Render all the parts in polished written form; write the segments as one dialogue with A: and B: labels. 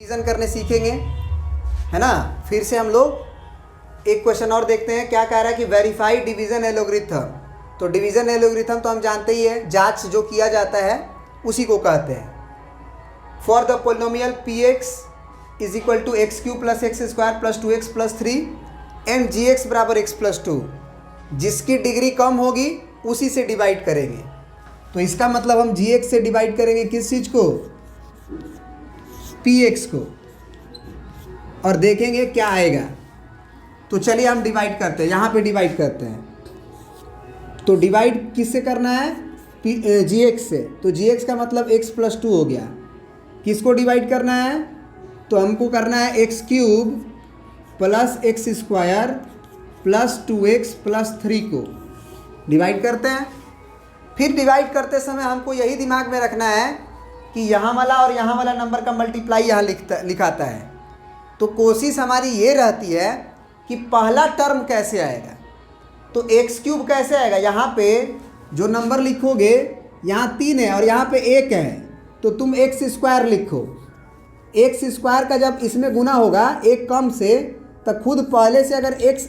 A: Division करने सीखेंगे, है ना। फिर से हम लोग एक क्वेश्चन और देखते हैं। क्या कह रहा है कि वेरीफाई डिवीजन एलोग्रिथम। तो डिवीजन एलोग्रिथम तो हम जानते ही है, जांच जो किया जाता है उसी को कहते हैं। For the polynomial p x is equal to x cube plus x square plus 2x plus 3 and g x बराबर एक्स प्लस 2, जिसकी डिग्री कम होगी उसी से डिवाइड करेंगे। तो इसका मतलब हम जी एक्स से डिवाइड करेंगे किस चीज़ को, पी एक्स को, और देखेंगे क्या आएगा। तो चलिए हम डिवाइड करते हैं, यहाँ पे डिवाइड करते हैं। तो डिवाइड किससे करना है, जी एक्स से। तो जी एक्स का मतलब एक्स प्लस 2 हो गया। किसको डिवाइड करना है, तो हमको करना है x cube plus x square plus 2x plus 3 को डिवाइड करते हैं। फिर डिवाइड करते समय हमको यही दिमाग में रखना है कि यहाँ वाला और यहाँ वाला नंबर का मल्टीप्लाई यहाँ लिखाता है। तो कोशिश हमारी ये रहती है कि पहला टर्म कैसे आएगा। तो एक्स क्यूब कैसे आएगा, यहाँ पे जो नंबर लिखोगे यहाँ 3 है और यहाँ पे 1 है, तो तुम एक्स स्क्वायर लिखो। एक्स स्क्वायर का जब इसमें गुना होगा एक कम से, तो खुद पहले से अगर एक्स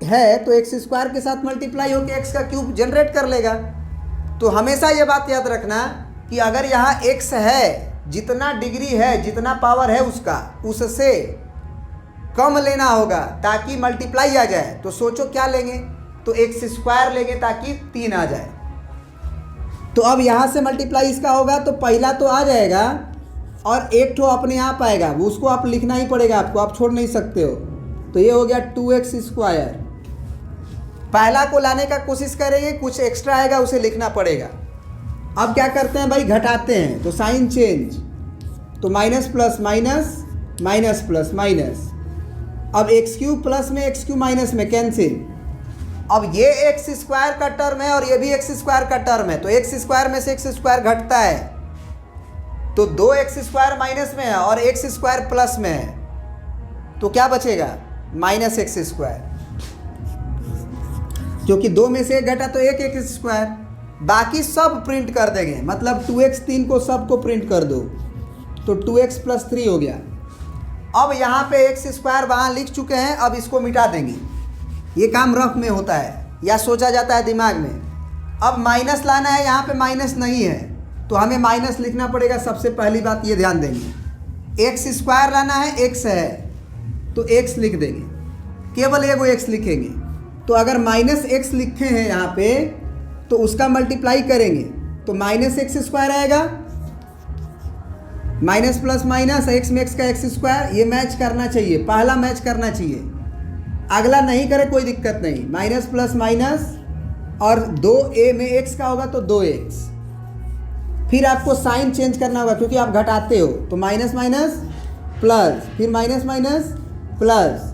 A: है तो एक्स स्क्वायर के साथ मल्टीप्लाई होकर एक्स का क्यूब जनरेट कर लेगा। तो हमेशा ये बात याद रखना कि अगर यहाँ एक्स है, जितना डिग्री है, जितना पावर है उसका, उससे कम लेना होगा ताकि मल्टीप्लाई आ जाए। तो सोचो क्या लेंगे, तो एक्स स्क्वायर लेंगे ताकि 3 आ जाए। तो अब यहाँ से मल्टीप्लाई इसका होगा तो पहला तो आ जाएगा और एक ठो अपने आप आएगा, वो उसको आप लिखना ही पड़ेगा आपको, आप छोड़ नहीं सकते हो। तो ये हो गया 2x स्क्वायर। पहला को लाने का कोशिश करेंगे, कुछ एक्स्ट्रा आएगा उसे लिखना पड़ेगा। अब क्या करते हैं भाई, घटाते हैं, तो साइन चेंज, तो minus plus minus minus plus minus. अब एक्स क्यूब प्लस में एक्स क्यूब माइनस में कैंसिल। अब ये एक्स स्क्वायर का टर्म है और ये भी एक्स स्क्वायर का टर्म है, तो एक्स स्क्वायर में से एक्स स्क्वायर घटता है, तो 2x स्क्वायर माइनस में है और एक्स स्क्वायर प्लस में है, तो क्या बचेगा, माइनस एक्स स्क्वायर। क्योंकि 2 में से 1 घटा तो 1 एक्स स्क्वायर। बाकी सब प्रिंट कर देंगे, मतलब 2x 3 को सबको प्रिंट कर दो, तो 2x प्लस 3 हो गया। अब यहाँ पे एक्स स्क्वायर वहाँ लिख चुके हैं, अब इसको मिटा देंगे। ये काम रफ में होता है या सोचा जाता है दिमाग में। अब माइनस लाना है, यहाँ पे माइनस नहीं है तो हमें माइनस लिखना पड़ेगा। सबसे पहली बात ये ध्यान देंगे, एक्स स्क्वायर लाना है, एक्स है तो एक्स लिख देंगे, केवल एगो एक्स लिखेंगे। तो अगर माइनस एक्स लिखे हैं यहाँ पे तो उसका मल्टीप्लाई करेंगे तो माइनस एक्स स्क्वायर आएगा, माइनस प्लस माइनस, एक्स में एक्स का एक्स स्क्वायर। ये मैच करना चाहिए, पहला मैच करना चाहिए, अगला नहीं करे कोई दिक्कत नहीं। माइनस प्लस माइनस और 2a में x का होगा तो 2x। फिर आपको साइन चेंज करना होगा क्योंकि आप घटाते हो, तो माइनस माइनस प्लस, फिर माइनस माइनस प्लस।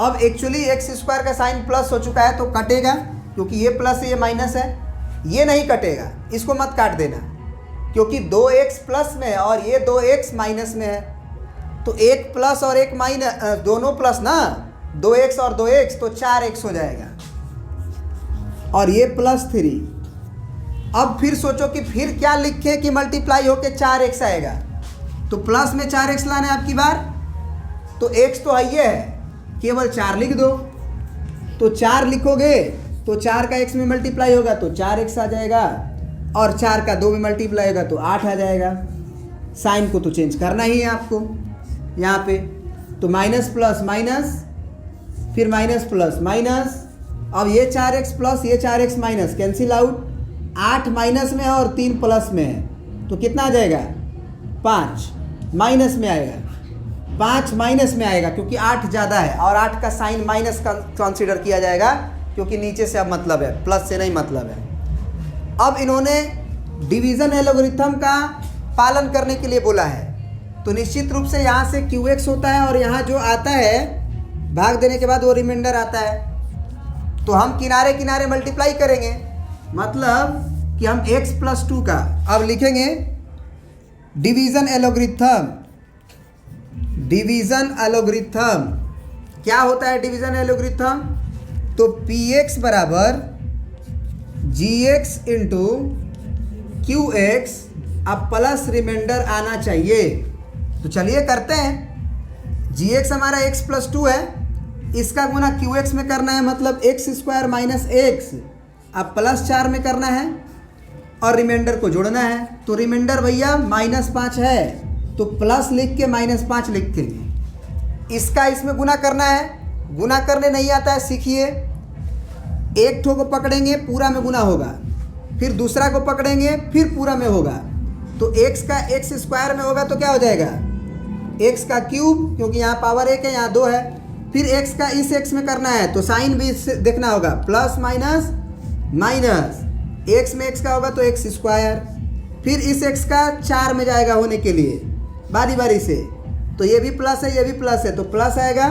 A: अब एक्चुअली एक्स स्क्वायर का साइन प्लस हो चुका है तो कटेगा, क्योंकि ये प्लस है ये माइनस है, ये नहीं कटेगा, इसको मत काट देना, क्योंकि 2x प्लस में है और ये 2x माइनस में है। तो एक प्लस और एक माइनस, दोनों प्लस ना, 2x और 2x तो 4x हो जाएगा, और ये प्लस 3। अब फिर सोचो कि फिर क्या लिखें कि मल्टीप्लाई होके 4x आएगा। तो प्लस में 4x लाना है आपकी बार, तो x तो है, केवल 4 लिख दो। तो 4 लिखोगे तो 4 का x में मल्टीप्लाई होगा तो 4x आ जाएगा, और 4 का 2 में मल्टीप्लाई होगा तो 8 आ जाएगा। साइन को तो चेंज करना ही है आपको यहाँ पे। तो माइनस प्लस माइनस, फिर माइनस प्लस माइनस। अब ये 4x प्लस ये 4x minus cancel out, 8 minus में है और 3 प्लस में है, तो कितना आ जाएगा, 5 माइनस में आएगा, 5 माइनस में आएगा क्योंकि 8 ज़्यादा है, और 8 का साइन माइनस कंसीडर किया जाएगा क्योंकि नीचे से अब मतलब है, प्लस से नहीं मतलब है। अब इन्होंने डिवीज़न एलोगरिथम का पालन करने के लिए बोला है, तो निश्चित रूप से यहाँ से QX होता है और यहाँ जो आता है भाग देने के बाद वो रिमाइंडर आता है, तो हम किनारे किनारे मल्टीप्लाई करेंगे, मतलब कि हम x प्लस 2 का अब लिखेंगे डिवीज़न एलोगरिथम। डिवीज़न एलोगरिथम क्या होता है, डिवीज़न एलोगरिथम, तो px बराबर gx इंटू QX, अब प्लस रिमाइंडर आना चाहिए। तो चलिए करते हैं। जी एक्स हमारा एक्स प्लस टू है, इसका गुना क्यू एक्स में करना है, मतलब एक्स स्क्वायर माइनस एक्स, अब प्लस 4 में करना है और रिमाइंडर को जोड़ना है। तो रिमाइंडर भैया -5 है, तो प्लस लिख के -5 लिखेंगे। इसका इसमें गुना करना है, गुना करने नहीं आता है सीखिए। एक ठो को पकड़ेंगे पूरा में गुना होगा, फिर दूसरा को पकड़ेंगे फिर पूरा में होगा। तो x का एक्स स्क्वायर में होगा तो क्या हो जाएगा, x का क्यूब, क्योंकि यहाँ पावर 1 है यहाँ 2 है। फिर x का इस x में करना है तो साइन भी देखना होगा, प्लस माइनस माइनस, x में x का होगा तो एक्स स्क्वायर। फिर इस x का 4 में जाएगा होने के लिए बारी बारी से, तो ये भी प्लस है ये भी प्लस है, तो प्लस आएगा।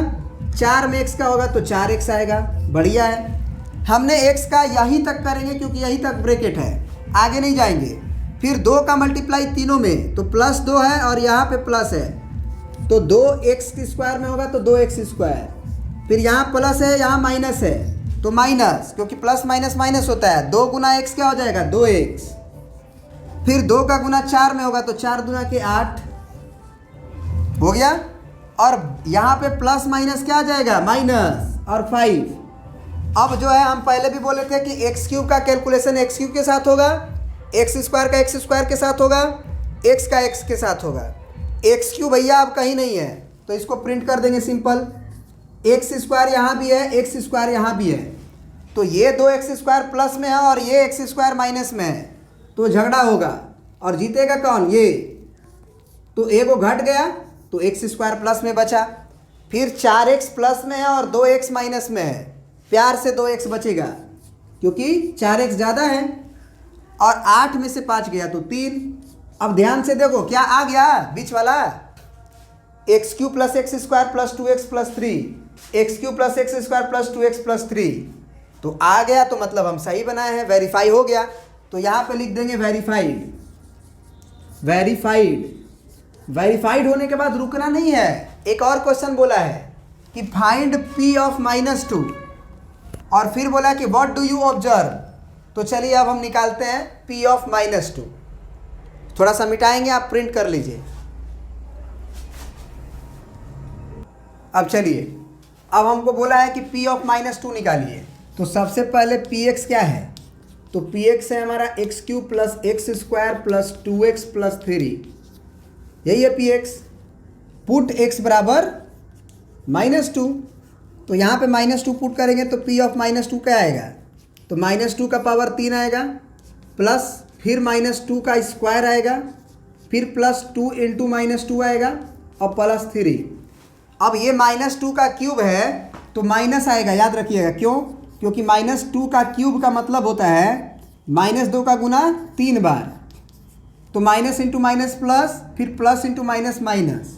A: 4 में x का होगा तो 4x आएगा। बढ़िया है। हमने x का यहीं तक करेंगे क्योंकि यहीं तक ब्रैकेट है, आगे नहीं जाएंगे। फिर 2 का मल्टीप्लाई तीनों में, तो +2 है और यहाँ पे प्लस है, तो 2x के स्क्वायर में होगा तो 2x स्क्वायर। फिर यहाँ प्लस है यहाँ माइनस है तो माइनस, क्योंकि प्लस माइनस माइनस होता है। 2 गुना x क्या हो जाएगा, 2x। फिर 2 का गुना 4 में होगा तो 4 दूना के 8 हो गया। और यहाँ पे प्लस माइनस क्या आ जाएगा, माइनस और 5। अब जो है हम पहले भी बोले थे कि एक्स क्यूब का कैलकुलेशन एक्स क्यूब के साथ होगा, एक्स स्क्वायर का एक्स स्क्वायर के साथ होगा, एक्स का एक्स के साथ होगा। एक्स क्यूब भैया अब कहीं नहीं है तो इसको प्रिंट कर देंगे सिंपल। एक्स स्क्वायर यहाँ भी है, एक्स स्क्वायर यहाँ भी है, तो ये 2x स्क्वायर प्लस में है और ये एक्स स्क्वायर माइनस में है, तो झगड़ा होगा और जीतेगा कौन, ये। तो ए को घट गया तो एक्स स्क्वायर प्लस में बचा। फिर 4x प्लस में है और 2x माइनस में है, प्यार से 2x बचेगा क्योंकि 4x ज़्यादा है। और 8 में से 5 गया तो 3। अब ध्यान से देखो क्या आ गया बीच वाला, x cube plus x square plus 2x plus 3, x cube plus x square plus 2x plus 3, तो आ गया, तो मतलब हम सही बनाए हैं, वेरीफाई हो गया। तो यहाँ पे लिख देंगे वेरीफाइड। वेरीफाइड, वेरीफाइड होने के बाद रुकना नहीं है, एक और क्वेश्चन बोला है कि फाइंड p ऑफ -2, और फिर बोला कि व्हाट डू यू ऑब्जर्व। तो चलिए अब हम निकालते हैं p ऑफ -2। थोड़ा सा मिटाएंगे, आप प्रिंट कर लीजिए। अब चलिए, अब हमको बोला है कि p ऑफ -2 निकालिए। तो सबसे पहले px क्या है, तो px है हमारा x cube plus x square plus 2x plus 3, यही है px। पुट x बराबर -2, तो यहाँ पे -2 पुट करेंगे तो p ऑफ -2 क्या आएगा, तो -2 का पावर 3 आएगा, प्लस फिर -2 का स्क्वायर आएगा, फिर प्लस 2 इंटू -2 आएगा और प्लस 3। अब ये -2 का क्यूब है तो माइनस आएगा, याद रखिएगा। क्यों, क्योंकि -2 का क्यूब का मतलब होता है -2 का गुना 3 बार, तो माइनस इंटू माइनस प्लस, फिर प्लस इंटू माइनस माइनस,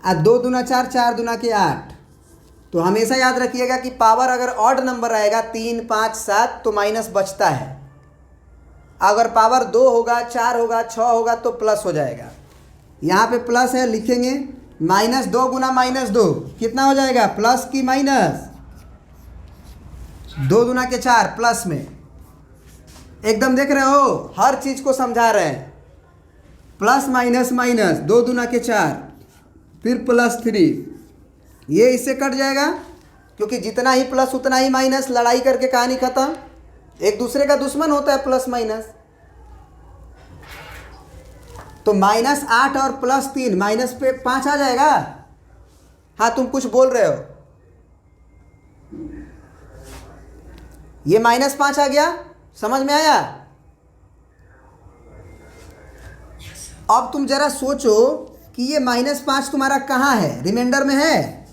A: और 2 दूना 4, 4 दूना के 8। तो हमेशा याद रखिएगा कि पावर अगर ऑड नंबर आएगा 3, 5, 7 तो माइनस बचता है, अगर पावर 2 होगा, 4 होगा, 6 होगा तो प्लस हो जाएगा। यहाँ पे प्लस है, लिखेंगे -2 गुना -2 कितना हो जाएगा, प्लस की माइनस, 2 दूना के 4 प्लस में। एकदम देख रहे हो, हर चीज़ को समझा रहे हैं। प्लस माइनस माइनस, 2 दूना के 4, फिर प्लस 3, ये इससे कट जाएगा क्योंकि जितना ही प्लस उतना ही माइनस, लड़ाई करके कहानी खत्म। एक दूसरे का दुश्मन होता है प्लस माइनस। तो -8 और +3, माइनस पे 5 आ जाएगा। हाँ तुम कुछ बोल रहे हो, ये -5 आ गया, समझ में आया। अब तुम जरा सोचो कि ये -5 तुम्हारा कहाँ है, रिमाइंडर में है,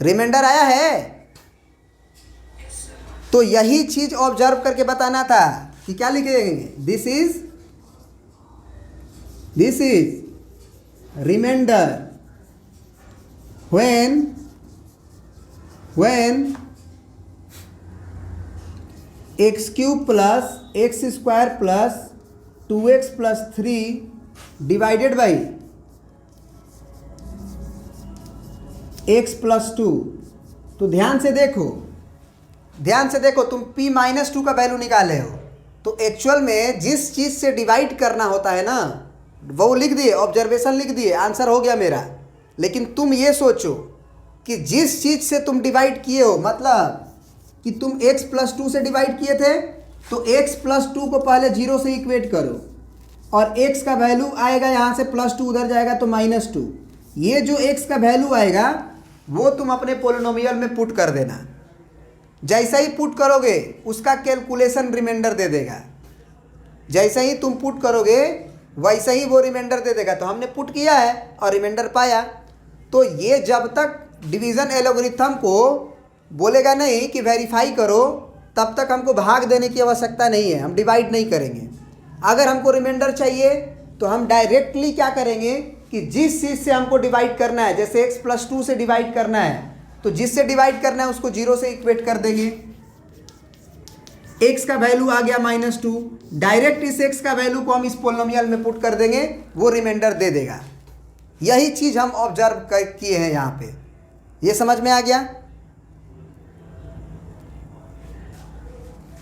A: रिमाइंडर आया है, तो यही चीज ऑब्जर्व करके बताना था कि क्या लिखेंगे, this is reminder when x cube plus x square plus 2x plus 3 divided by x plus 2। तो ध्यान से देखो, तुम p -2 का वैल्यू निकाले हो, तो एक्चुअल में जिस चीज़ से डिवाइड करना होता है ना, वो लिख दिए, ऑब्जर्वेशन लिख दिए, आंसर हो गया मेरा। लेकिन तुम ये सोचो कि जिस चीज़ से तुम डिवाइड किए हो, मतलब कि तुम x + 2 से डिवाइड किए थे, तो x + 2 को पहले 0 से इक्वेट करो, और x का वैल्यू आएगा यहाँ से +2 उधर जाएगा तो -2। ये जो x का वैल्यू आएगा वो तुम अपने पोलिनोमियल में पुट कर देना। जैसा ही पुट करोगे उसका कैलकुलेशन रिमाइंडर दे देगा। जैसे ही तुम पुट करोगे वैसे ही वो रिमाइंडर दे देगा। तो हमने पुट किया है और रिमाइंडर पाया। तो ये जब तक डिवीज़न एल्गोरिथम को बोलेगा नहीं कि वेरीफाई करो, तब तक हमको भाग देने की आवश्यकता नहीं है, हम डिवाइड नहीं करेंगे। अगर हमको रिमाइंडर चाहिए तो हम डायरेक्टली क्या करेंगे कि जिस चीज़ से हमको डिवाइड करना है, जैसे x + 2 से डिवाइड करना है, तो जिससे डिवाइड करना है उसको 0 से इक्वेट कर देंगे। x का वैल्यू आ गया -2, डायरेक्ट इस x का वैल्यू को हम इस पोलिनोमियल में पुट कर देंगे, वो रिमाइंडर दे देगा। यही चीज़ हम ऑब्जर्व किए हैं यहाँ पे। ये समझ में आ गया?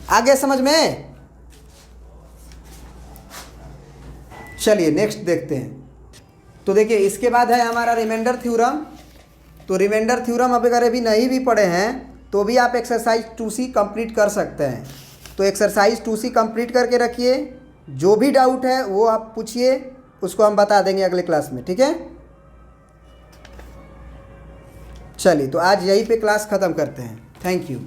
A: आ गया समझ में? चलिए नेक्स्ट देखते हैं। तो देखिए इसके बाद है हमारा रिमाइंडर थ्योरम। तो रिमाइंडर थ्योरम अब अगर अभी नहीं भी पढ़े हैं तो भी आप एक्सरसाइज 2C कंप्लीट कर सकते हैं। तो एक्सरसाइज 2C कंप्लीट करके रखिए। जो भी डाउट है वो आप पूछिए, उसको हम बता देंगे अगले क्लास में, ठीक है? चलिए तो आज यहीं पे क्लास ख़त्म करते हैं। Thank you.